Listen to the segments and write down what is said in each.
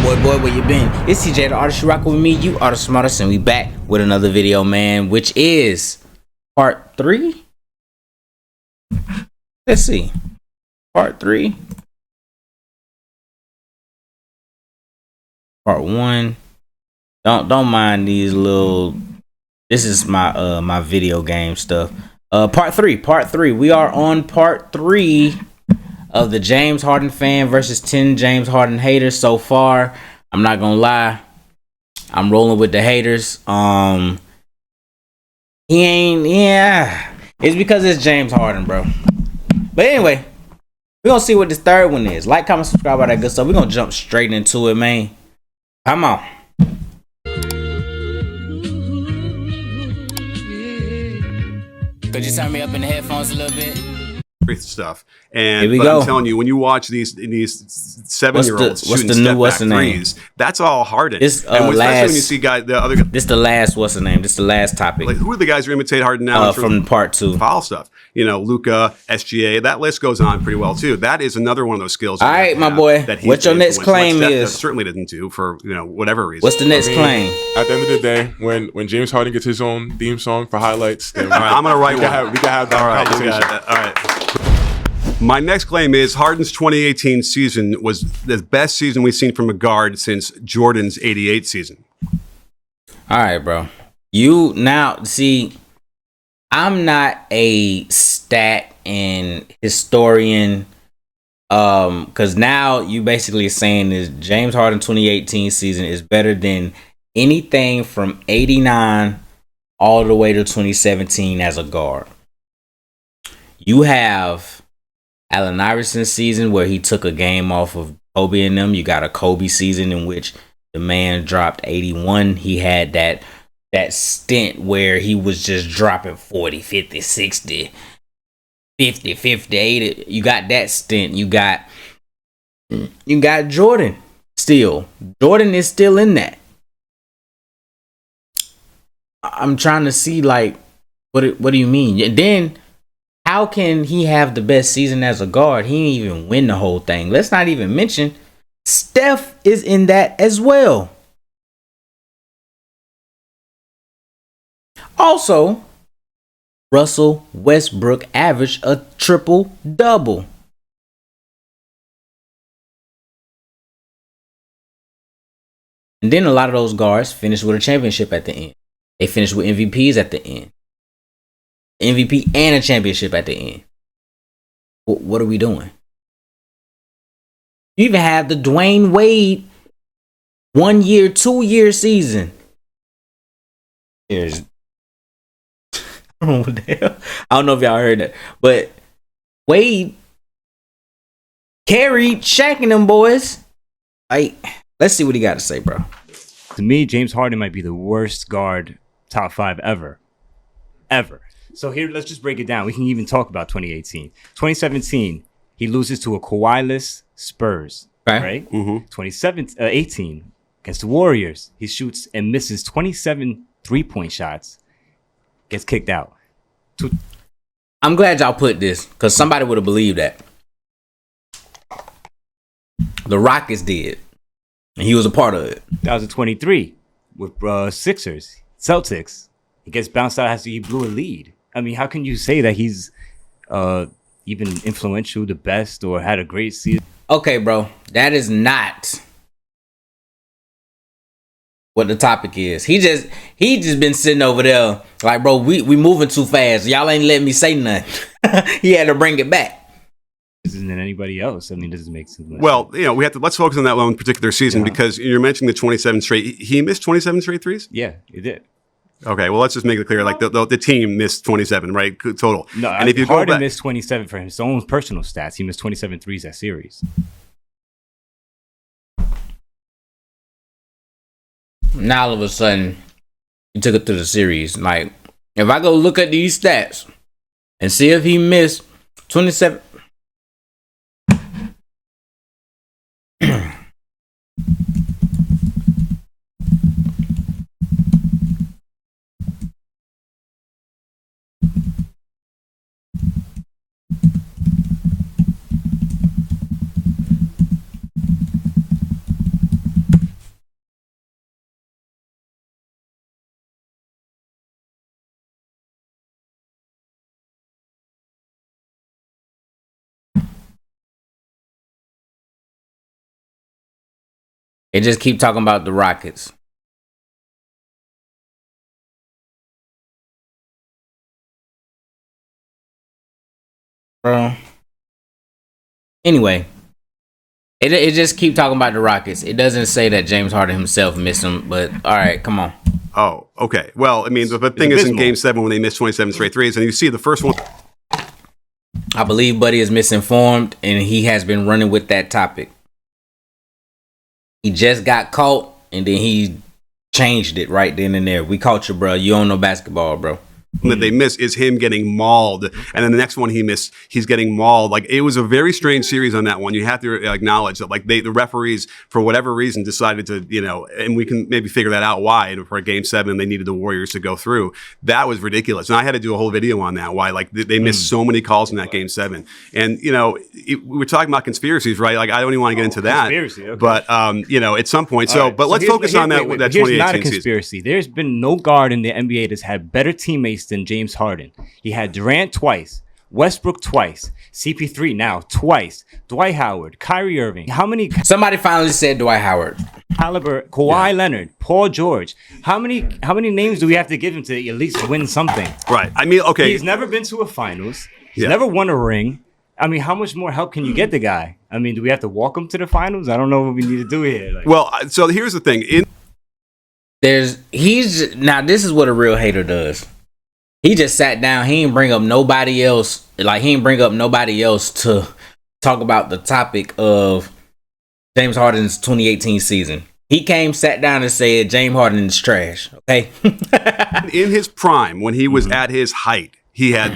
Boy, where you been? It's TeeJay, the artist. You rockin' with me. You are the smartest, and we back with another video, man, which is part 3. Let's see, part 3, part 1. Don't mind these little. This is my my video game stuff. Part 3. We are on part 3 of the James Harden fan versus 10 James Harden haters. So far, I'm not gonna lie, I'm rolling with the haters. He ain't, yeah. It's because it's James Harden, bro. But anyway, we're gonna see what this third one is. Like, comment, subscribe, all that good stuff. We're gonna jump straight into it, man. Come on. Could you turn me up in the headphones a little bit? Stuff, and I'm telling you, when you watch these 7-year-olds shooting step back threes, that's all Harden. This and especially when you see the other guy. This the last. What's the name? This the last topic. Like, who are the guys who imitate Harden now from part 2? Foul stuff. You know, Luka, SGA. That list goes on pretty well too. That is another one of those skills. All right, my boy. What your next claim is? Certainly didn't do for whatever reason. What's the next claim? At the end of the day, when James Harden gets his own theme song for highlights, then all right, I'm gonna write one. We can have that conversation. All right. My next claim is Harden's 2018 season was the best season we've seen from a guard since Jordan's 88 season. All right, bro. You now see, I'm not a stat and historian, because now you basically saying is James Harden 2018 season is better than anything from 89 all the way to 2017 as a guard. You have Allen Iverson's season where he took a game off of Kobe and them. You got a Kobe season in which the man dropped 81. He had that stint where he was just dropping 40, 50, 60, 50, 80. You got that stint. You got Jordan still. Jordan is still in that. I'm trying to see, like, what do you mean? And then how can he have the best season as a guard? He didn't even win the whole thing. Let's not even mention Steph is in that as well. Also, Russell Westbrook averaged a triple-double. And then a lot of those guards finished with a championship at the end. They finished with MVPs at the end. MVP and a championship at the end. What are we doing? You even have the Dwayne Wade 1 year, 2 year season. Here's I don't know what the hell. I don't know if y'all heard that, but Wade carried Shaq and them boys. Like, let's see what he got to say, bro. To me, James Harden might be the worst guard top 5 ever. So here, let's just break it down. We can even talk about 2018. 2017, he loses to a Kawhi-less Spurs, right? Mm-hmm. 2018, against the Warriors, he shoots and misses 27 three-point shots, gets kicked out. I'm glad y'all put this, because somebody would have believed that. The Rockets did, and he was a part of it. 2023, with Celtics, he gets bounced out after he blew a lead. I mean, how can you say that he's even influential, the best, or had a great season? Okay, bro, that is not what the topic is. He just been sitting over there like, bro, we moving too fast. Y'all ain't letting me say nothing. He had to bring it back. Than anybody else. I mean, doesn't make sense. Well, let's focus on that one particular season because you're mentioning the 27 straight. He missed 27 straight threes. Yeah, he did. Okay, well, let's just make it clear. Like the team missed 27, right? Total. No, and if you Harden missed 27 for his own personal stats. He missed 27 threes that series. Now all of a sudden, he took it to the series. Like, if I go look at these stats and see if he missed 27. They just keep talking about the Rockets. Bro. Anyway, it just keep talking about the Rockets. It doesn't say that James Harden himself missed them, but all right, come on. Oh, okay. Well, I mean, the thing is in Game 7 when they missed 27 straight threes, and you see the first one. I believe Buddy is misinformed, and he has been running with that topic. He just got caught, and then he changed it right then and there. We caught you, bro. You don't know basketball, bro. That they miss is him getting mauled, and then the next one he missed, he's getting mauled. Like, it was a very strange series on that one. You have to acknowledge that, like, the referees for whatever reason decided to, and we can maybe figure that out why. And for Game 7, they needed the Warriors to go through. That was ridiculous, and I had to do a whole video on that. Why, like, they missed so many calls in that Game 7, and we were talking about conspiracies, right? Like, I don't even want to get into that, okay. But at some point. So, right. But let's focus on that 2018 season. Not a conspiracy. Season. There's been no guard in the NBA that's had better teammates than James Harden. He had Durant twice, Westbrook twice, CP3 now twice, Dwight Howard, Kyrie Irving. How many? Somebody finally said Dwight Howard. Caliber, Kawhi Leonard, Paul George. How many names do we have to give him to at least win something? Right. I mean, okay. He's never been to a finals. He's never won a ring. I mean, how much more help can you get the guy? I mean, do we have to walk him to the finals? I don't know what we need to do here. Like, well, so here's the thing. This is what a real hater does. He just sat down. He didn't bring up nobody else. Like, he didn't bring up nobody else to talk about the topic of James Harden's 2018 season. He came, sat down, and said James Harden is trash. Okay. In his prime, when he was at his height, he had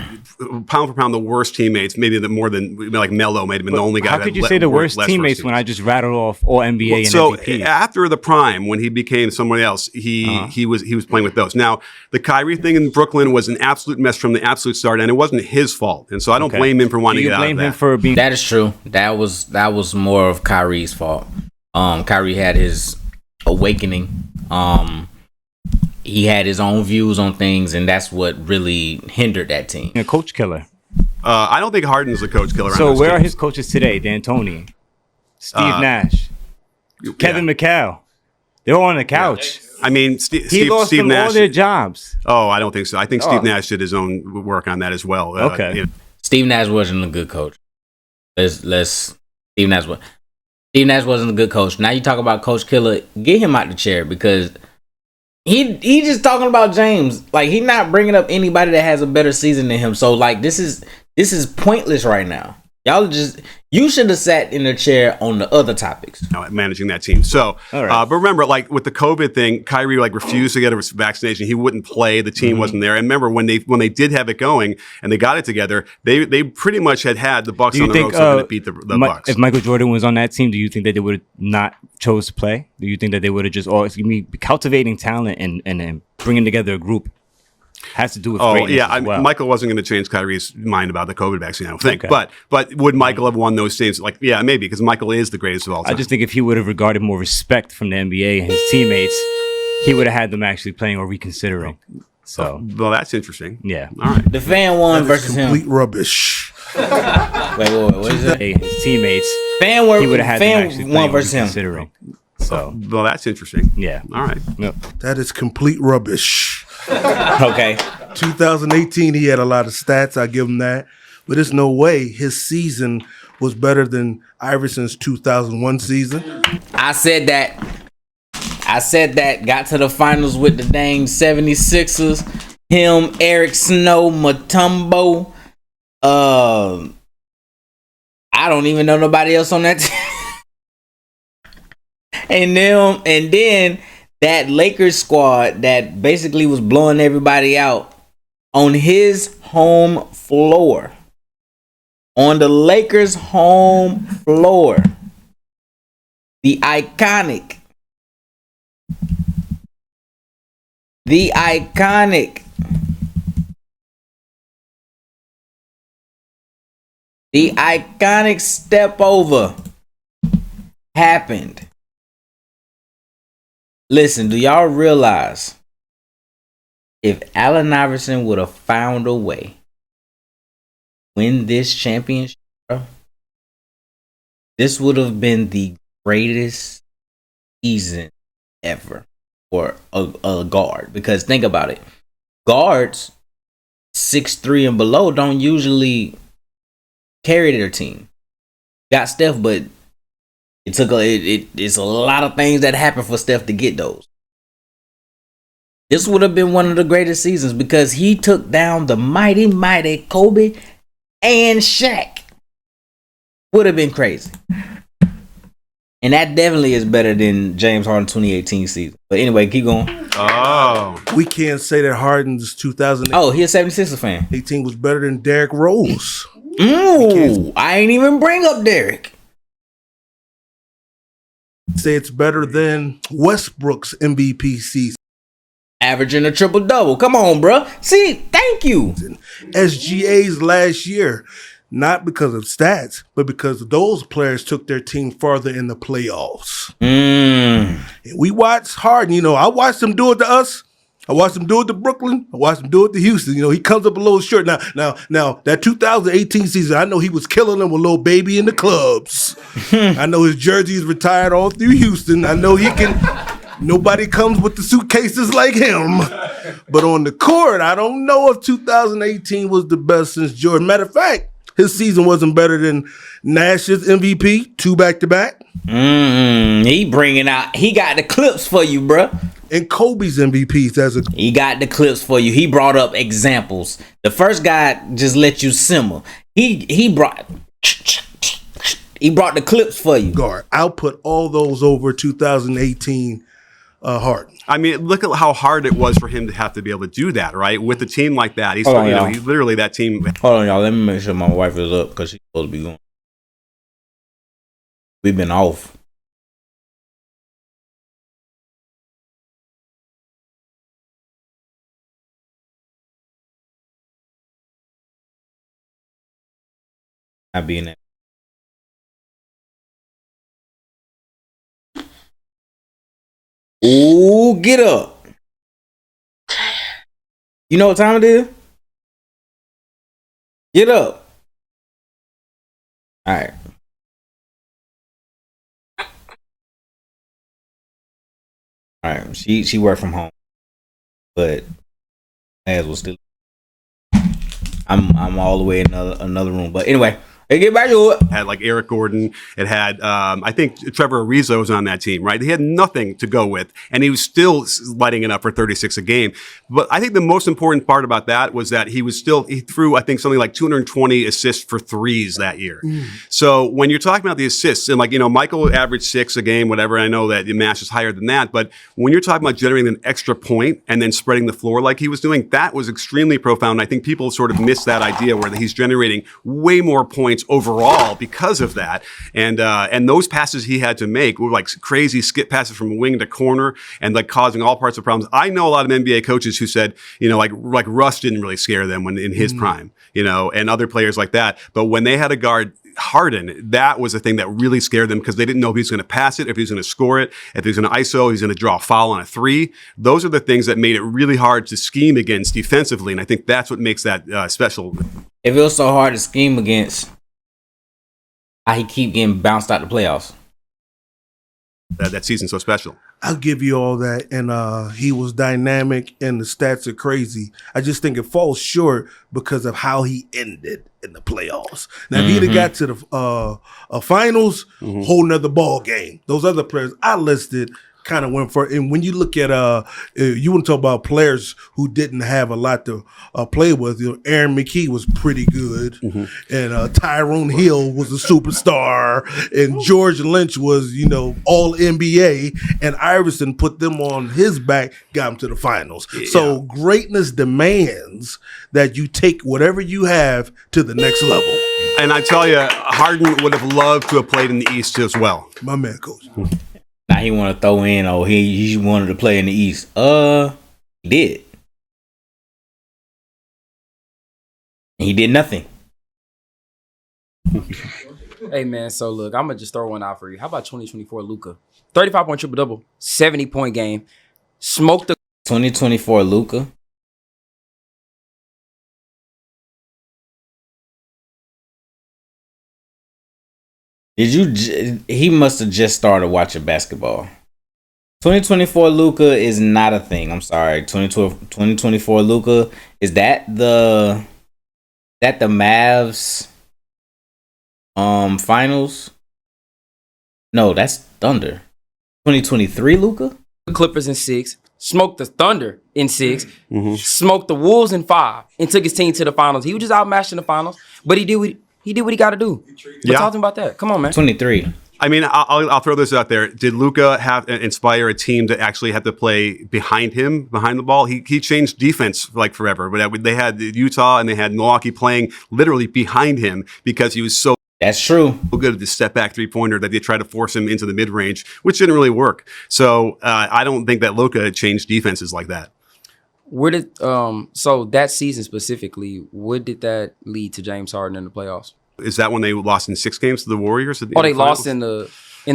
pound for pound the worst teammates. Maybe more than like Melo may have been the only guy. How could you say the worst teammates when I just rattled off all NBA and MVP? So after the prime, when he became somebody else, he was playing with those. Now the Kyrie thing in Brooklyn was an absolute mess from the absolute start, and it wasn't his fault. And so I don't blame him for wanting to get out of that. You blame him for being? That is true. That was more of Kyrie's fault. Kyrie had his awakening. He had his own views on things, and that's what really hindered that team. A coach killer. I don't think Harden's a coach killer. So where are his coaches today? D'Antoni, Steve Nash, Kevin McHale. They're all on the couch. I mean, He lost them Nash, all their jobs. Oh, I don't think so. I think Steve Nash did his own work on that as well. Okay. Steve Nash wasn't a good coach. Steve Nash wasn't a good coach. Now you talk about coach killer, get him out the chair, because he just talking about James. Like, he not bringing up anybody that has a better season than him. So, like, this is pointless right now. You should have sat in the chair on the other topics. Managing that team. So, but remember, like with the COVID thing, Kyrie refused to get a vaccination. He wouldn't play. The team wasn't there. And remember when they did have it going and they got it together, they pretty much had the Bucks on the road to beat the Bucks. If Michael Jordan was on that team, do you think that they would have not chose to play? Do you think that they would have just cultivating talent and bringing together a group? Has to do with greatness as well. Michael wasn't going to change Kyrie's mind about the COVID vaccine, I don't think. Okay. But would Michael have won those games? Like, yeah, maybe, because Michael is the greatest of all time. I just think if he would have regarded more respect from the NBA and his teammates, he would have had them actually playing or reconsidering. So, well, that's interesting. Yeah. All right. The fan won versus him. Complete rubbish. Wait, what is it? His teammates. He would have had them actually won versus him. Considering. So, well, that's interesting. Yeah. All right. Yep. That is complete rubbish. Okay. 2018, he had a lot of stats. I give him that. But there's no way his season was better than Iverson's 2001 season. I said that. Got to the finals with the dang 76ers. Him, Eric Snow, Mutombo. I don't even know nobody else on that team. And then that Lakers squad that basically was blowing everybody out on his home floor. On the Lakers' home floor. The iconic step over happened. Listen, do y'all realize if Allen Iverson would have found a way to win this championship, bro, this would have been the greatest season ever for a guard. Because think about it, guards 6'3" and below don't usually carry their team. Got Steph, but it's a lot of things that happen for Steph to get those. This would have been one of the greatest seasons because he took down the mighty Kobe and Shaq. Would have been crazy. And that definitely is better than James Harden 2018 season. But anyway, keep going. Oh. We can't say that Harden's 2018 Oh, he's a 76ers fan. was better than Derrick Rose. Ooh, I ain't even bring up Derrick. Say it's better than Westbrook's MVP season. Averaging a triple-double. Come on, bro. See, thank you. SGA's last year, not because of stats, but because those players took their team farther in the playoffs. And we watched Harden. I watched him do it to us. I watched him do it to Brooklyn. I watched him do it to Houston. He comes up a little short. Now, that 2018 season, I know he was killing them with Lil Baby in the clubs. I know his jersey is retired all through Houston. I know he can... Nobody comes with the suitcases like him. But on the court, I don't know if 2018 was the best since Jordan. Matter of fact, his season wasn't better than Nash's MVP, 2 back-to-back. He got the clips for you, bruh. And Kobe's MVPs He got the clips for you. He brought up examples. The first guy just let you simmer. He brought the clips for you. guard. I'll put all those over 2018 Harden. I mean, look at how hard it was for him to have to be able to do that, right? With a team like that. He's, he literally that team. Hold on, y'all. Let me make sure my wife is up because she's supposed to be going. We've been off. Not being there. Ooh, get up. You know what time it is? Get up. All right. All right. She worked from home, but as was still. I'm all the way in another room. But anyway. Hey, get back to it. Had like Eric Gordon. It had, I think Trevor Ariza was on that team, right? He had nothing to go with, and he was still lighting it up for 36 a game. But I think the most important part about that was that he threw, I think, something like 220 assists for threes that year. So when you're talking about the assists, and Michael averaged 6 a game, whatever. I know that the Nash is higher than that, but when you're talking about generating an extra point and then spreading the floor like he was doing, that was extremely profound. I think people sort of miss that idea where he's generating way more points overall because of that, and those passes he had to make were like crazy skip passes from wing to corner and like causing all parts of problems. I know a lot of NBA coaches who said, like Russ didn't really scare them when in his prime, and other players like that. But when they had a guard Harden, that was the thing that really scared them because they didn't know if he was going to pass it, if he was going to score it, if he was going to ISO, he's going to draw a foul on a 3. Those are the things that made it really hard to scheme against defensively, and I think that's what makes that special. If it was so hard to scheme against, how he keep getting bounced out the playoffs. That season's so special. I'll give you all that. And he was dynamic and the stats are crazy. I just think it falls short because of how he ended in the playoffs. Now, if he'd have got to the finals, whole nother ball game. Those other players I listed kind of went for it. And when you look at you want to talk about players who didn't have a lot to play with, Aaron McKee was pretty good, and Tyrone Hill was a superstar, and George Lynch was all NBA, and Iverson put them on his back, got him to the finals. Yeah. So greatness demands that you take whatever you have to the next level. And I tell you, Harden would have loved to have played in the East as well. My man, coach. Now he want to throw in, he wanted to play in the East. He did. And he did nothing. Hey man, so look, I'm gonna just throw one out for you. How about 2024 Luka? 35-point triple-double, 70-point game. Smoked the 2024 Luka. He must have just started watching basketball. 2024 Luka is not a thing. I'm sorry. 2024 Luka, is that the Mavs finals? No, that's Thunder. 2023 Luka? The Clippers in 6, smoked the Thunder in 6, smoked the Wolves in 5, and took his team to the finals. He was just outmatched in the finals, but he did what he got to do. We're talking about that. Come on, man. 23. I mean, I'll throw this out there. Did Luka inspire a team to actually have to play behind him, behind the ball? He changed defense like forever. But they had Utah and they had Milwaukee playing literally behind him because he was so That's true. good at the step back 3-pointer that they tried to force him into the mid range, which didn't really work. So I don't think that Luka changed defenses like that. Where did so that season specifically, what did that lead to James Harden in the playoffs? Is that when they lost in 6 games to the Warriors? Oh, they lost in the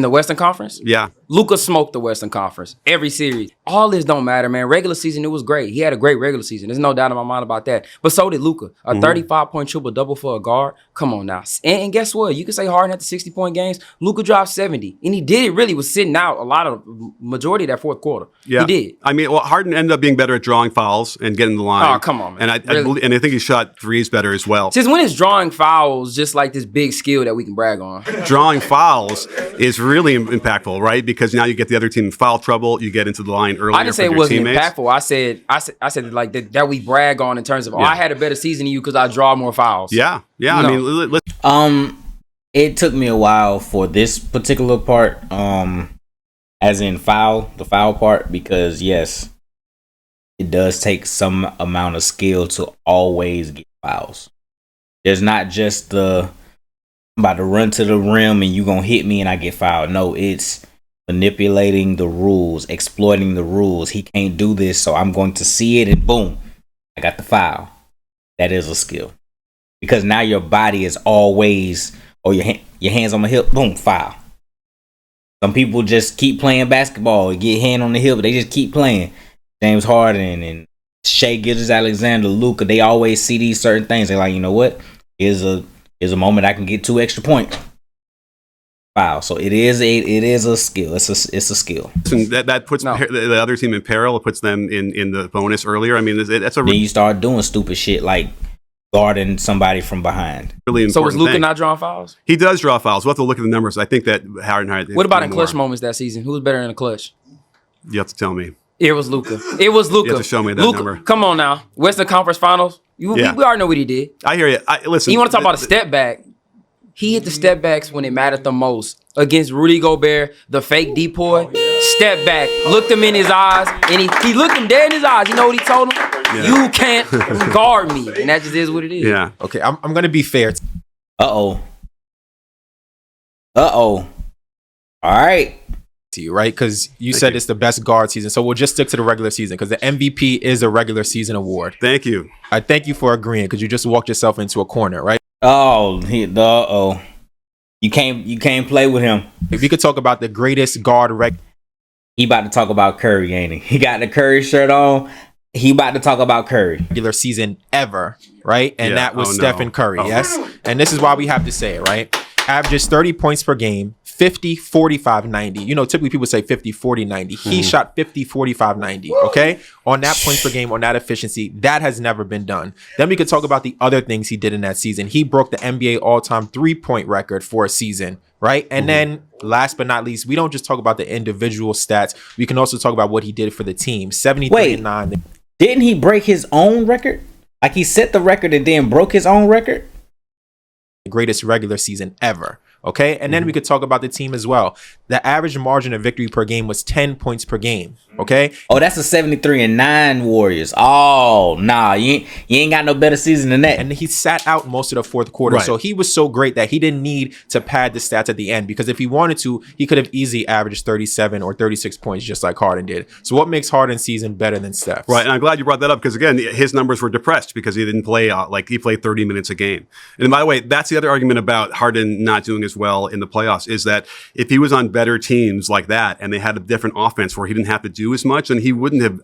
Western Conference? Yeah. Luka smoked the Western Conference every series. All this don't matter, man. Regular season, it was great. He had a great regular season. There's no doubt in my mind about that. But so did Luka. A 35-point triple-double for a guard. Come on now. And guess what? You can say Harden had the 60-point games. Luka dropped 70. And he did it really was sitting out a lot of majority of that fourth quarter. Yeah. He did. I mean, well, Harden ended up being better at drawing fouls and getting the line. Oh, come on, man. And I think he shot threes better as well. Since when is drawing fouls just like this big skill that we can brag on? Drawing fouls is really impactful, right? Because now you get the other team in foul trouble. You get into the line earlier. I didn't say it your wasn't teammates. impactful. I said like that we brag on in terms of I had a better season than you because I draw more fouls. Yeah. No. I mean, let's It took me a while for this particular part, as in the foul part, because yes, it does take some amount of skill to always get fouls. There's not just I'm about to run to the rim and you gonna hit me and I get fouled. No, it's manipulating the rules, exploiting the rules. He can't do this, so I'm going to see it and boom, I got the foul. That is a skill. Because now your body is always, or your hands on the hip, boom, foul. Some people just keep playing basketball, get hand on the hip, but they just keep playing. James Harden and Shai Gilgeous-Alexander, Luka, they always see these certain things. They're like, you know what? Here's a moment I can get 2 extra points. Foul. So it is a skill. It's a skill. that puts the other team in peril. It puts them in the bonus earlier. I mean, that's a then you start doing stupid shit like guarding somebody from behind. really important So was Luka thing. not drawing fouls? He does draw fouls. We'll have to look at the numbers. I think that Harden had. What about in clutch moments that season? Who was better in the clutch? You have to tell me. It was Luka. It was Luka. You have to show me that Luka, number. come on now. Western Conference Finals. We already know what he did. I hear you. Listen. You want to talk about a step back? He hit the step backs when it mattered the most. Against Rudy Gobert, the fake decoy. Step back, looked him in his eyes, and he looked him dead in his eyes. You know what he told him? Yeah. You can't guard me. And that just is what it is. Yeah. Okay, I'm going to be fair. Uh-oh. All right. To you, right? Because you said it's the best guard season. So we'll just stick to the regular season because the MVP is a regular season award. Thank you. I thank you for agreeing because you just walked yourself into a corner, right? Oh, you can't play with him. If you could talk about the greatest guard He about to talk about Curry, ain't he? He got the Curry shirt on. He about to talk about Curry. regular season ever, right? And Yeah. that was Oh, no. Stephen Curry, Oh. yes? And this is why we have to say it, right? Averages 30 points per game, 50, 45, 90. You know, typically people say 50, 40, 90. He shot 50, 45, 90, okay? On that points per game, on that efficiency, that has never been done. Then we could talk about the other things he did in that season. He broke the NBA all-time three-point record for a season, right? And then last but not least, we don't just talk about the individual stats. We can also talk about what he did for the team. 73 and 9. Didn't he break his own record? Like he set the record and then broke his own record? The greatest regular season ever. Okay. And then we could talk about the team as well. The average margin of victory per game was 10 points per game. Okay. Oh, that's a 73-9 Warriors. Oh, nah, you ain't got no better season than that. And he sat out most of the fourth quarter. Right. So he was so great that he didn't need to pad the stats at the end because if he wanted to, he could have easily averaged 37 or 36 points just like Harden did. So what makes Harden's season better than Steph's? Right, and I'm glad you brought that up because again, his numbers were depressed because he didn't play like he played 30 minutes a game. And by the way, that's the other argument about Harden not doing as well in the playoffs is that if he was on better teams like that and they had a different offense where he didn't have to do do as much, then he wouldn't have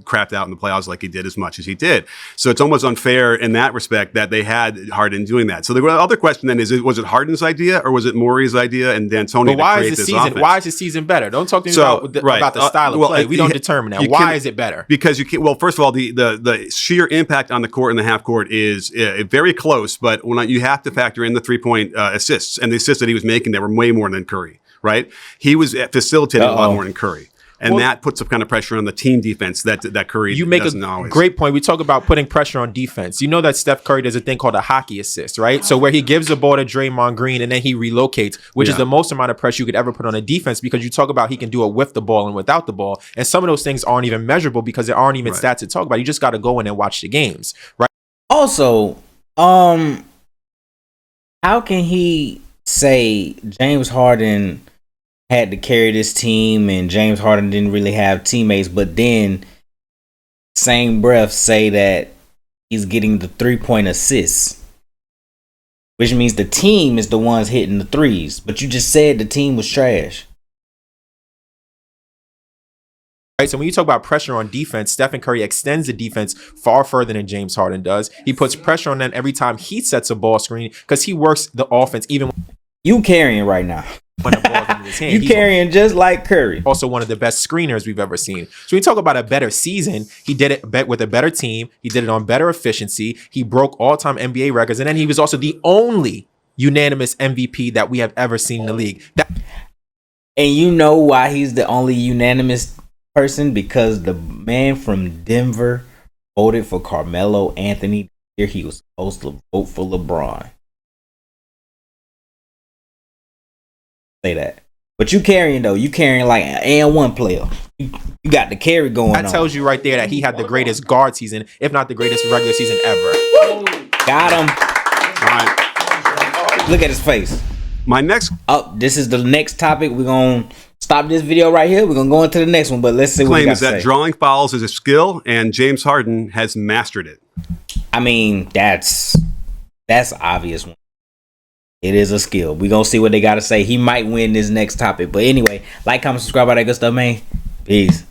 crapped out in the playoffs like he did as much as he did. So it's almost unfair in that respect that they had Harden doing that. So the other question then is, was it Harden's idea or was it Morey's idea and D'Antoni But why to is create the this season? offense? Why is the season better? Don't talk to me about the style of play. We don't determine that. Why is it better? Because you can't. Well, first of all, the sheer impact on the court and the half court is very close. But when you have to factor in the 3-point assists and the assists that he was making, that were way more than Curry. Right? He was facilitating a lot more than Curry. And that puts some kind of pressure on the team defense that Curry you make doesn't a always. Great point. We talk about putting pressure on defense. You know that Steph Curry does a thing called a hockey assist, right? So where he gives the ball to Draymond Green and then he relocates, which is the most amount of pressure you could ever put on a defense, because you talk about he can do it with the ball and without the ball. And some of those things aren't even measurable because there aren't even stats to talk about. You just got to go in and watch the games, right? Also, how can he say James Harden had to carry this team and James Harden didn't really have teammates, but then same breath say that he's getting the 3-point assists, which means the team is the ones hitting the threes, but you just said the team was trash. Right, so when you talk about pressure on defense, Stephen Curry extends the defense far further than James Harden does. He puts pressure on them every time he sets a ball screen because he works the offense even You carrying right now. when the ball's in his hand. You carrying just like Curry. Also one of the best screeners we've ever seen. So when you talk about a better season, he did it with a better team. He did it on better efficiency. He broke all-time NBA records. And then he was also the only unanimous MVP that we have ever seen in the league. And you know why he's the only unanimous person? Because the man from Denver voted for Carmelo Anthony. Here he was supposed to vote for LeBron. Say that. But you carrying though. You carrying like an and one player. You got the carry going on. That tells you right there that he had the greatest guard season, if not the greatest regular season ever. Got him. All right. Look at his face. My next This is the next topic. We're going to stop this video right here. We're going to go into the next one, but let's see what we claim got is to that say. drawing fouls is a skill, and James Harden has mastered it. I mean, that's obvious one. It is a skill. We're going to see what they got to say. He might win this next topic. But anyway, like, comment, subscribe, all that good stuff, man. Peace.